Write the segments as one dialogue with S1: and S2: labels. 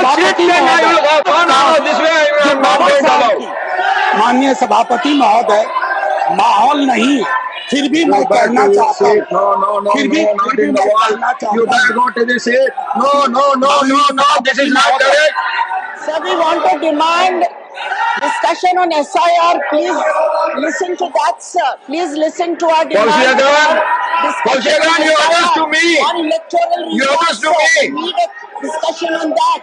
S1: सभापति माननीय सभापति महोदय, माहौल नहीं है, फिर भी मैं कहना चाहता हूँ, फिर भी मैं कहना चाहता हूँ।
S2: This is not correct.
S3: Sir, we want to demand discussion on SIR. Please listen to that, sir. Please listen to our demand.
S2: Fauzi Khan, you oppose to me.
S3: On electoral
S2: You oppose to
S3: reforms, sir.
S2: me.
S3: We need a discussion on that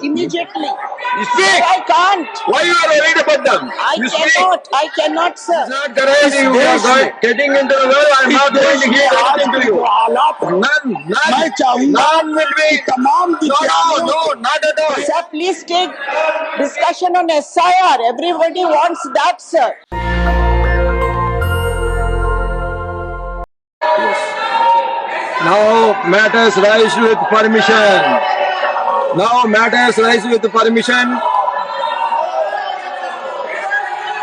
S3: immediately.
S2: You
S3: Sir,
S2: speak.
S3: I can't.
S2: Why you are worried about them?
S3: I cannot, sir.
S2: It's not correct. You are getting into the world. I am not going to give anything to you.
S1: मैं चाहूंगा
S2: None will be.
S1: तमाम
S2: No, not at all.
S3: Sir, please take discussion on SIR. Everybody wants that, sir.
S2: Now matters rise with permission. Now matters rise with permission.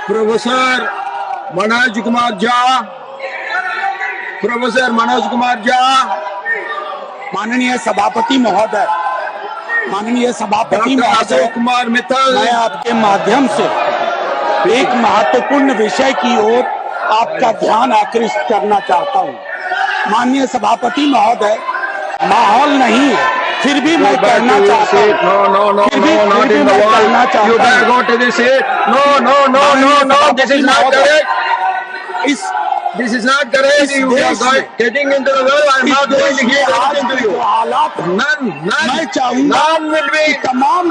S2: Professor Manoj Kumar Jha. Professor Manoj Kumar Jha.
S1: माननीय सभापति महोदय, माननीय सभापति
S2: Dr.
S1: महोदय,
S2: Ashok Kumar Mittal.
S1: मैं आपके माध्यम से एक महत्वपूर्ण विषय की ओर आपका ध्यान आकृष्ट करना चाहता हूँ। माननीय सभापति महोदय, माहौल नहीं है, फिर भी मैं कहना चाहता हूँ।
S2: No, not in the wall. You better go to this seat. No. This is not correct. This is not correct. You are getting into the world. I am not going to give anything to you. None.
S1: मैं चाहूंगा
S2: None will be.
S1: तमाम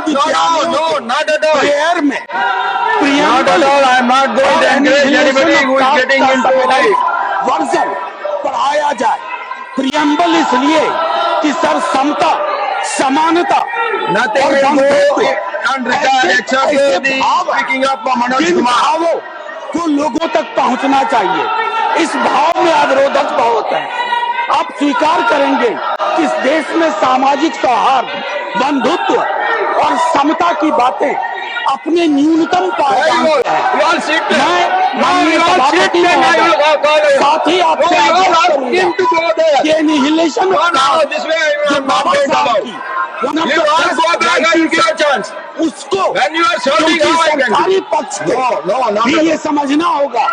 S2: No, not at all.
S1: Prayer में
S2: Not at all. I am not going to encourage anybody who is getting into it.
S1: Version पढ़ाया जाए। Preamble इसलिए कि sir समता, समानता,
S2: Nothing will go unregarded except the speaking up of Manoj
S1: Jin
S2: Kumar.
S1: भावों को लोगों तक पहुंचना चाहिए, इस भाव में अवरोधक बहुत है। आप स्वीकार करेंगे कि इस देश में सामाजिक सौहार्द, बंधुत्व और समता की बातें अपने न्यूनतम पायदान पर हैं। मैं माननीय सभापति महोदय, साथ ही आपसे आग्रह करूंगा कि एनिहिलेशन ऑफ कास्ट जो बाबा साहब की उसको सरकारी पक्ष को भी ये समझना होगा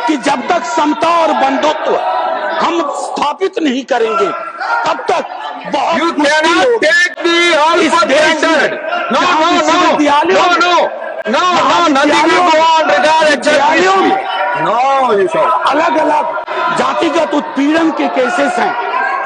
S1: कि जब तक समता और बंधुत्व हम स्थापित नहीं करेंगे, तब तक बहुत
S2: You cannot take the all for granted. No, nothing will go on regarded except history. No, you shall.
S1: अलग अलग जातिगत उत्पीड़न के केसेस हैं,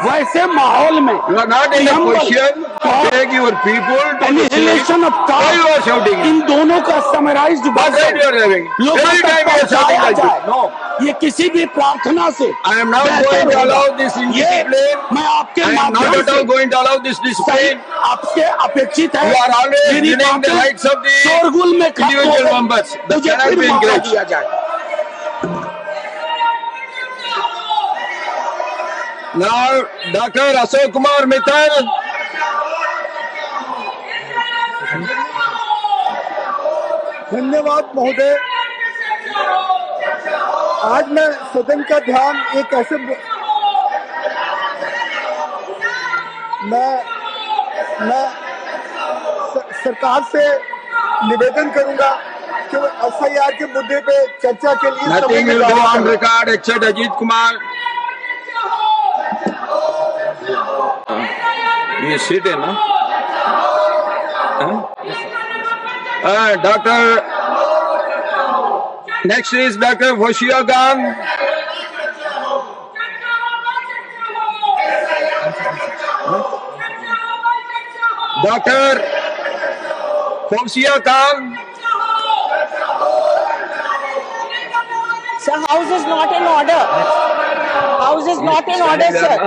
S1: वैसे माहौल में
S2: You are not in a position to take your people to the
S1: annihilation of
S2: Why you are shouting?
S1: Caste, इन दोनों का summarized
S2: What right you are having?
S1: लोगों
S2: Every
S1: तक
S2: time you are shouting
S1: पहुंचाया
S2: like this.
S1: जाए।
S2: No.
S1: ये किसी भी प्रार्थना से
S2: I am not
S1: बेहतर
S2: going to
S1: होगा।
S2: allow this indiscipline.
S1: मैं आपके
S2: I am not
S1: माध्यम
S2: at all
S1: से
S2: going to allow this discipline.
S1: आपसे अपेक्षित है
S2: You are always
S1: मेरी
S2: denying the
S1: बातें
S2: rights of the
S1: शोरगुल में खत्म हो
S2: individual
S1: गई।
S2: members. That
S1: मुझे
S2: cannot
S1: फिर
S2: be
S1: मौका
S2: encouraged.
S1: दिया जाए।
S2: Now, Dr. Ashok Kumar Mittal.
S4: धन्यवाद महोदय। आज मैं सदन का ध्यान एक ऐसे मैं सरकार से निवेदन करूंगा कि वो SIR के मुद्दे पे चर्चा के लिए
S2: Nothing will go on record except Ajit Kumar. He is sitting, no? Doctor. Next is Dr. Fauzi Khan. Dr. Fauzi Khan.
S3: Sir, house is not in order. House is not in order, sir.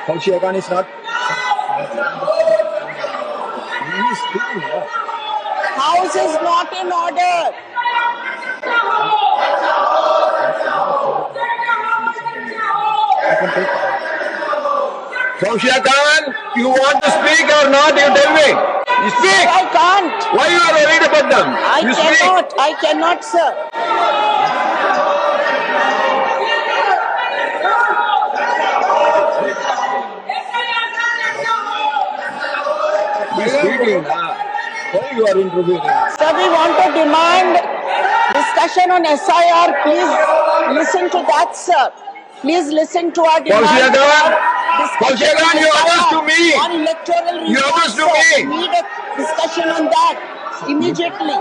S2: Fauzi Khan is not.
S3: House is not in order.
S2: Fauzi Khan, you want to speak or not? You tell me. You speak.
S3: I can't.
S2: Why you are worried about them? You speak.
S3: I cannot, sir.
S2: is speaking. Why you are interviewing?
S3: Sir, we want to demand discussion on SIR. Please listen to that, sir. Please listen to our demand.
S2: Fauziya Khan,
S3: for discussion
S2: Fauziya Khan,
S3: on
S2: you address
S3: SIR,
S2: to me.
S3: On electoral
S2: You
S3: reform,
S2: address to
S3: sir.
S2: me.
S3: We need a discussion on that immediately.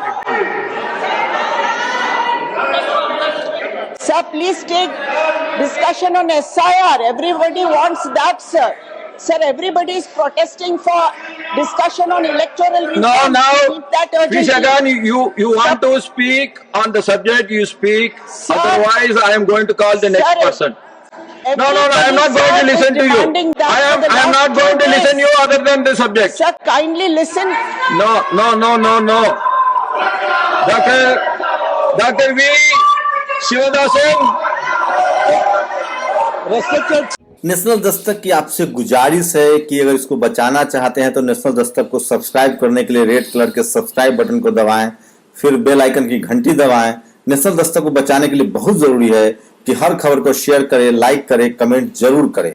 S3: Sir, please take discussion on SIR. Everybody wants that, sir. Sir, everybody is protesting for discussion on electoral reform.
S2: No, now,
S3: Keep that urgently.
S2: Fauziya Khan, you want to speak on the subject, you speak.
S3: Sir.
S2: Otherwise, I am going to call the next
S3: Sir,
S2: person. No, I am not
S3: Everybody,
S2: going to
S3: sir,
S2: listen
S3: is
S2: to you.
S3: demanding that
S2: I
S3: for the
S2: am
S3: last
S2: not going
S3: 2
S2: to listen
S3: days.
S2: you other than the subject.
S3: Sir, kindly listen.
S2: No. Dr. V. Shivadasan.
S5: National Dastak की आपसे गुजारिश है कि अगर इसको बचाना चाहते हैं तो नेशनल दस्तक को सब्सक्राइब करने के लिए रेड कलर के सब्सक्राइब बटन को दबाएं, फिर बेल आइकन की घंटी दबाएं। नेशनल दस्तक को बचाने के लिए बहुत जरूरी है कि हर खबर को शेयर करें, लाइक करें, कमेंट जरूर करें।